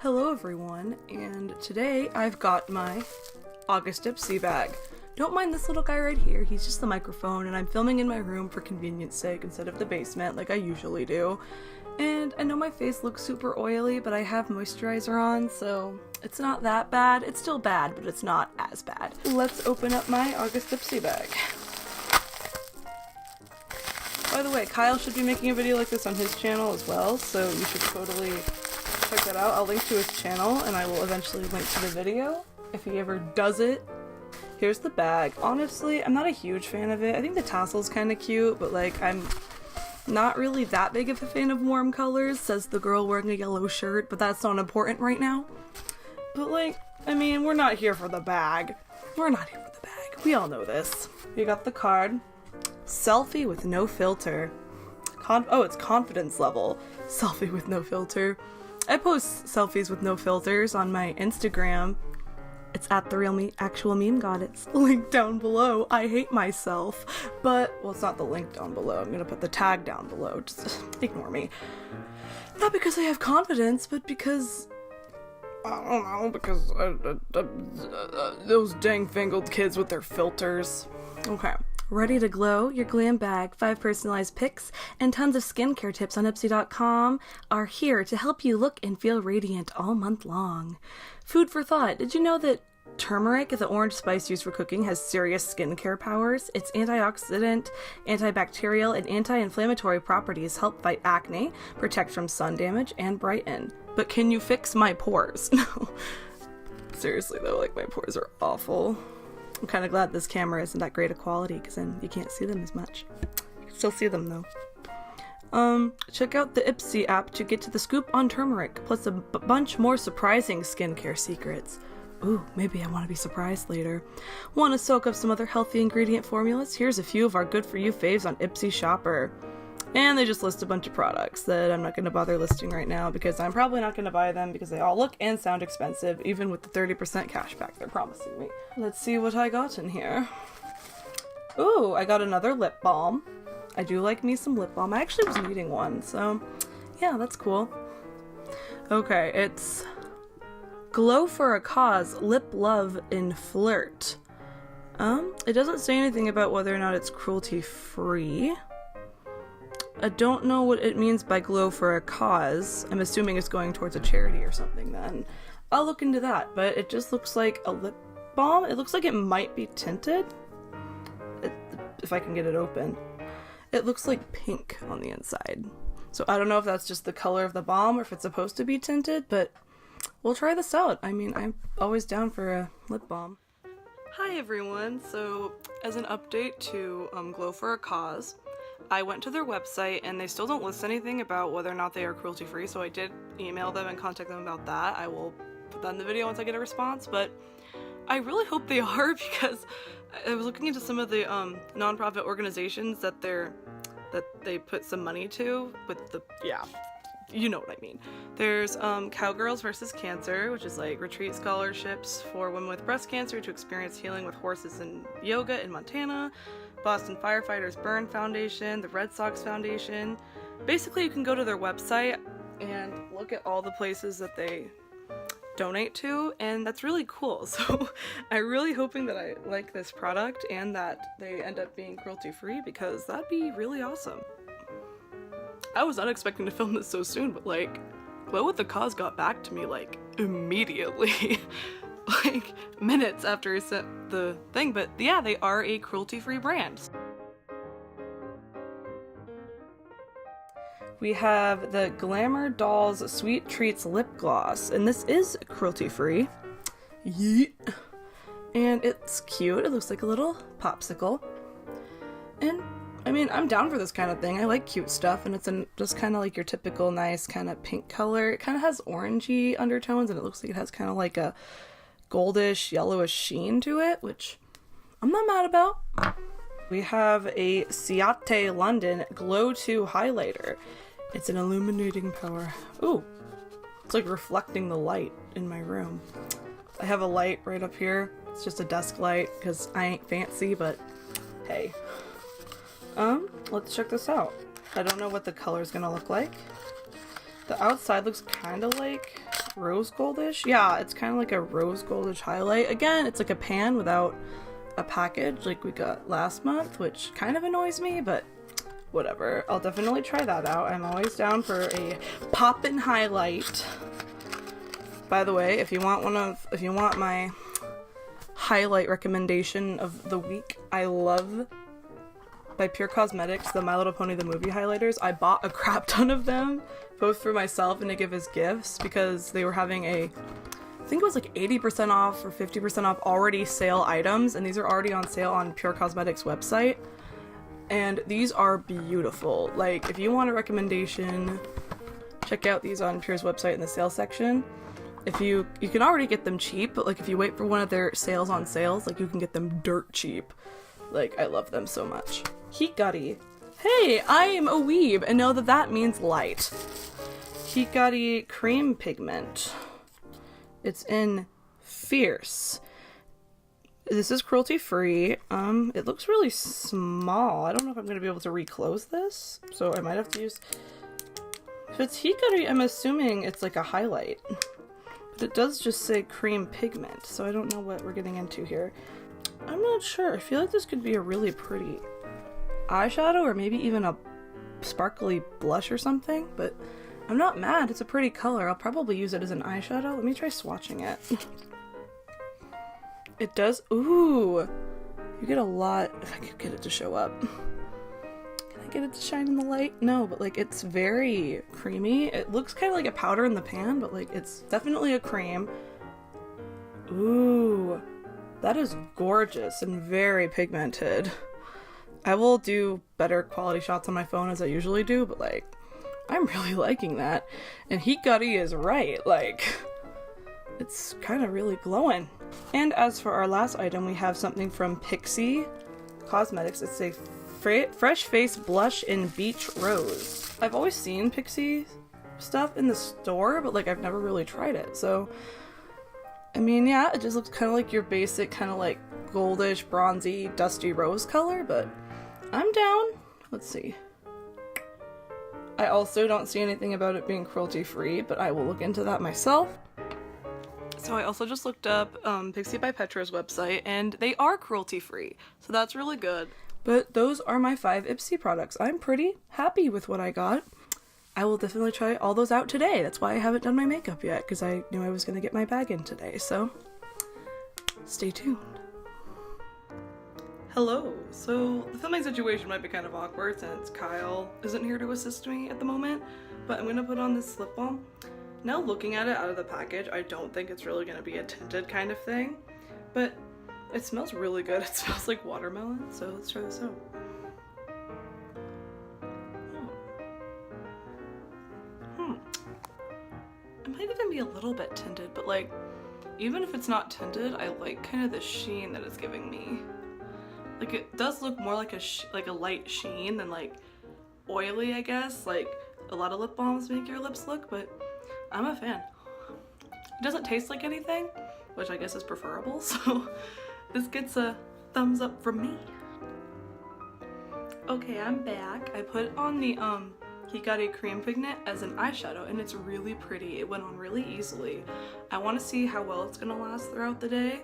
Hello everyone, and today I've got my August ipsy bag. Don't mind this little guy right here, he's just the microphone, and I'm filming in my room for convenience sake instead of the basement like I usually do. And I know my face looks super oily, but I have moisturizer on, so it's not that bad. It's still bad, but it's not as bad. Let's open up my August ipsy bag. By the way, Kyle should be making a video like this on his channel as well, so you should totally check that out. I'll link to his channel, and I will eventually link to the video if he ever does it. Here's the bag. Honestly, I'm not a huge fan of it. I think the tassel's kind of cute, but like, I'm not really that big of a fan of warm colors, says the girl wearing a yellow shirt, but that's not important right now. But like, I mean, we're not here for the bag. We're not here for the bag. We all know this. You got the card. Selfie with no filter. Oh, it's confidence level. Selfie with no filter. I post selfies with no filters on my Instagram. It's at the real me, actual meme goddess. Link down below. I hate myself. But, well, it's not the link down below. I'm gonna put the tag down below. Just ignore me. Not because I have confidence, but because I don't know, because those dang fangled kids with their filters. Okay. Ready to glow? Your glam bag, 5 personalized pics, and tons of skincare tips on ipsy.com are here to help you look and feel radiant all month long. Food for thought. Did you know that turmeric, the orange spice used for cooking, has serious skincare powers? Its antioxidant, antibacterial, and anti-inflammatory properties help fight acne, protect from sun damage, and brighten. But can you fix my pores? No. Seriously though, like, my pores are awful. I'm kind of glad this camera isn't that great a quality, because then you can't see them as much. You can still see them though. Check out the Ipsy app to get to the scoop on turmeric, plus a bunch more surprising skincare secrets. Ooh, maybe I want to be surprised later. Want to soak up some other healthy ingredient formulas? Here's a few of our good for you faves on Ipsy Shopper. And they just list a bunch of products that I'm not going to bother listing right now because I'm probably not going to buy them because they all look and sound expensive, even with the 30% cashback they're promising me. Let's see what I got in here. Ooh, I got another lip balm. I do like me some lip balm. I actually was needing one, so yeah, that's cool. Okay, it's Glow for a Cause Lip Love in Flirt. It doesn't say anything about whether or not it's cruelty-free. I don't know what it means by glow for a cause. I'm assuming it's going towards a charity or something then. I'll look into that, but it just looks like a lip balm. It looks like it might be tinted. If I can get it open. It looks like pink on the inside. So I don't know if that's just the color of the balm or if it's supposed to be tinted, but we'll try this out. I mean, I'm always down for a lip balm. Hi everyone, so as an update to Glow for a Cause, I went to their website and they still don't list anything about whether or not they are cruelty free, so I did email them and contact them about that. I will put that in the video once I get a response, but I really hope they are because I was looking into some of the nonprofit organizations that they put some money to with the, yeah, you know what I mean. There's Cowgirls vs. Cancer, which is like retreat scholarships for women with breast cancer to experience healing with horses and yoga in Montana. Boston Firefighters Burn Foundation, the Red Sox Foundation. Basically, you can go to their website and look at all the places that they donate to, and that's really cool. So I'm really hoping that I like this product and that they end up being cruelty-free because that'd be really awesome. I was not expecting to film this so soon, but like, Glow with the Cause got back to me like immediately. Like minutes after I sent the thing, but yeah, they are a cruelty-free brand. We have the Glamour Dolls Sweet Treats Lip Gloss, and this is cruelty-free. YEET! And it's cute, it looks like a little popsicle. And, I mean, I'm down for this kind of thing. I like cute stuff, and it's just kind of like your typical nice kind of pink color. It kind of has orangey undertones, and it looks like it has kind of like a goldish, yellowish sheen to it, which I'm not mad about. We have a Ciate London Glow 2 highlighter. It's an illuminating power. Ooh, it's like reflecting the light in my room. I have a light right up here. It's just a desk light because I ain't fancy, but hey. Let's check this out. I don't know what the color's gonna look like. The outside looks kind of like rose goldish. Yeah, it's kind of like a rose goldish highlight. Again, it's like a pan without a package like we got last month, which kind of annoys me, but whatever. I'll definitely try that out. I'm always down for a poppin' highlight. By the way, if you want my highlight recommendation of the week, I love by Pure Cosmetics the My Little Pony the Movie highlighters. I bought a crap ton of them, both for myself and to give as gifts, because they were having I think it was like 80% off or 50% off already sale items, and these are already on sale on Pure Cosmetics website. And these are beautiful. Like, if you want a recommendation, check out these on Pure's website in the sales section. If you can already get them cheap, but like if you wait for one of their sales on sales, like you can get them dirt cheap. Like, I love them so much. Heat Gutty. Hey, I am a weeb and know that that means light. Heat Gutty cream pigment. It's in Fierce. This is cruelty free. It looks really small. I don't know if I'm gonna be able to reclose this, so I might have to use. If it's Heat Gutty, I'm assuming it's like a highlight. But it does just say cream pigment, so I don't know what we're getting into here. I'm not sure. I feel like this could be a really pretty eyeshadow or maybe even a sparkly blush or something, but I'm not mad. It's a pretty color. I'll probably use it as an eyeshadow. Let me try swatching it. It does. Ooh, you get a lot. If I could get it to show up. Can I get it to shine in the light? No, but like it's very creamy. It looks kind of like a powder in the pan, but like it's definitely a cream. Ooh. That is gorgeous and very pigmented. I will do better quality shots on my phone as I usually do, but like, I'm really liking that. And Heat Gutty is right, like, it's kind of really glowing. And as for our last item, we have something from Pixie Cosmetics. It's a fresh face blush in Beach Rose. I've always seen Pixie stuff in the store, but like I've never really tried it, so I mean, yeah, it just looks kind of like your basic kind of like goldish, bronzy, dusty rose color, but I'm down. Let's see. I also don't see anything about it being cruelty free, but I will look into that myself. So I also just looked up Pixie by Petra's website, and they are cruelty free, so that's really good. But those are my 5 Ipsy products. I'm pretty happy with what I got. I will definitely try all those out today. That's why I haven't done my makeup yet, because I knew I was going to get my bag in today, so stay tuned. Hello. So the filming situation might be kind of awkward since Kyle isn't here to assist me at the moment, but I'm going to put on this lip balm. Now looking at it out of the package, I don't think it's really going to be a tinted kind of thing, but it smells really good. It smells like watermelon, so let's try this out. It might even be a little bit tinted, but like, even if it's not tinted, I like kind of the sheen that it's giving me. Like, it does look more like a light sheen than like oily, I guess. Like a lot of lip balms make your lips look, but I'm a fan. It doesn't taste like anything, which I guess is preferable, so this gets a thumbs up from me. Okay, I'm back. I put on the Heat Gutty cream pigment as an eyeshadow, and it's really pretty. It went on really easily. I want to see how well it's gonna last throughout the day.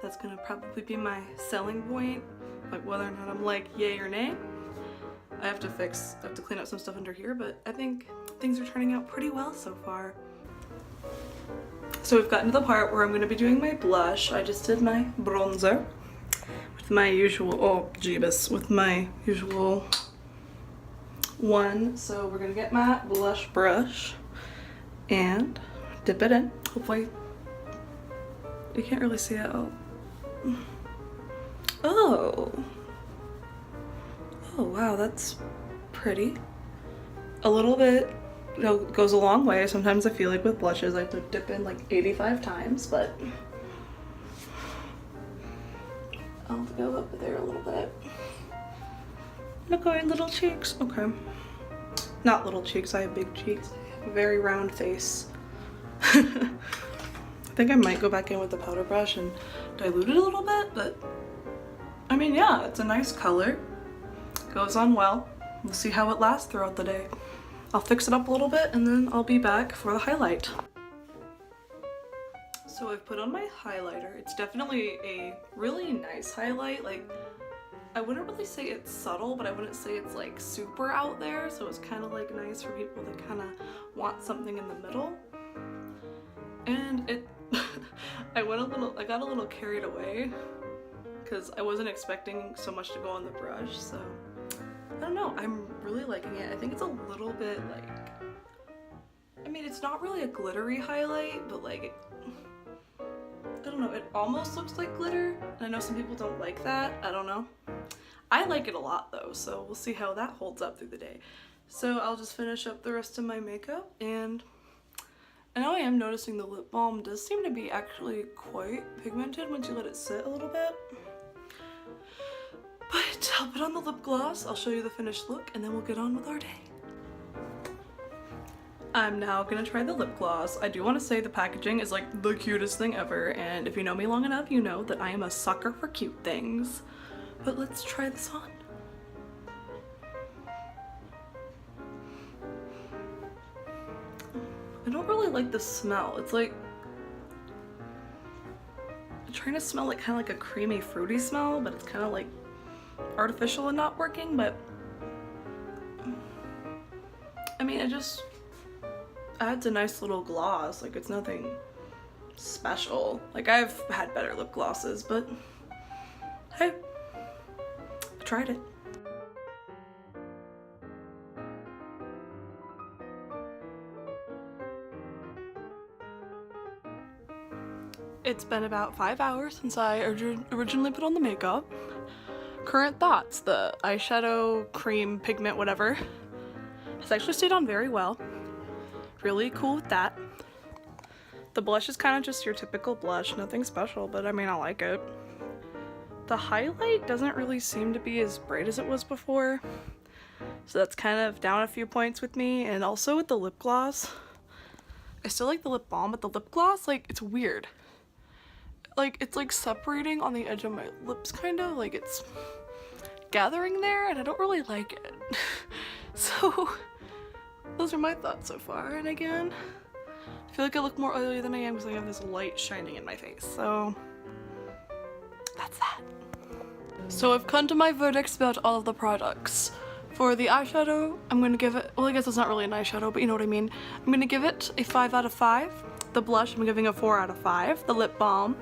That's gonna probably be my selling point, like whether or not I'm like yay or nay. I have to clean up some stuff under here, but I think things are turning out pretty well so far. So we've gotten to the part where I'm gonna be doing my blush. I just did my bronzer with my usual, with my usual one. So we're gonna get my blush brush and dip it in. Hopefully you can't really see it. Oh wow, that's pretty. A little bit, you know, goes a long way. Sometimes I feel like with blushes I have to dip in like 85 times, but I'll go up there a little bit. Look at my little cheeks. Okay. Not little cheeks, I have big cheeks. I have a very round face. I think I might go back in with the powder brush and dilute it a little bit, but I mean, yeah, it's a nice color. Goes on well. We'll see how it lasts throughout the day. I'll fix it up a little bit and then I'll be back for the highlight. So I've put on my highlighter. It's definitely a really nice highlight. Like, I wouldn't really say it's subtle, but I wouldn't say it's like super out there. So it's kind of like nice for people that kind of want something in the middle. And it, I got a little carried away because I wasn't expecting so much to go on the brush. So I don't know, I'm really liking it. I think it's a little bit like, I mean, it's not really a glittery highlight, but like, I don't know, it almost looks like glitter. And I know some people don't like that, I don't know. I like it a lot though, so we'll see how that holds up through the day. So I'll just finish up the rest of my makeup, and now I am noticing the lip balm does seem to be actually quite pigmented once you let it sit a little bit. But I'll put on the lip gloss, I'll show you the finished look, and then we'll get on with our day. I'm now gonna try the lip gloss. I do want to say the packaging is like the cutest thing ever, and if you know me long enough, you know that I am a sucker for cute things. But let's try this on. I don't really like the smell. It's like, I'm trying to smell like kind of like a creamy fruity smell, but it's kind of like artificial and not working. But I mean, it just adds a nice little gloss. Like, it's nothing special. Like, I've had better lip glosses, but hey, I tried it. It's been about 5 hours since I originally put on the makeup. Current thoughts: the eyeshadow, cream, pigment, whatever, has actually stayed on very well. Really cool with that. The blush is kind of just your typical blush, nothing special, but I mean, I like it. The highlight doesn't really seem to be as bright as it was before, so that's kind of down a few points with me. And also with the lip gloss, I still like the lip balm, but the lip gloss, like, it's weird. Like, it's like separating on the edge of my lips, kind of like it's gathering there, and I don't really like it. So those are my thoughts so far. And again, I feel like I look more oily than I am because I have this light shining in my face. So that's that. So I've come to my verdicts about all of the products. For the eyeshadow, I'm gonna give it, well, I guess it's not really an eyeshadow, but you know what I mean. I'm gonna give it a 5 out of 5. The blush, I'm giving a 4 out of 5. The lip balm,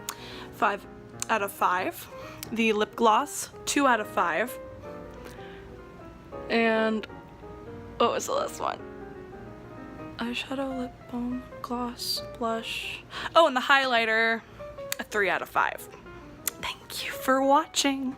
5 out of 5. The lip gloss, 2 out of 5. And what was the last one? Eyeshadow, lip balm, gloss, blush. Oh, and the highlighter, a 3 out of 5. Thank you for watching.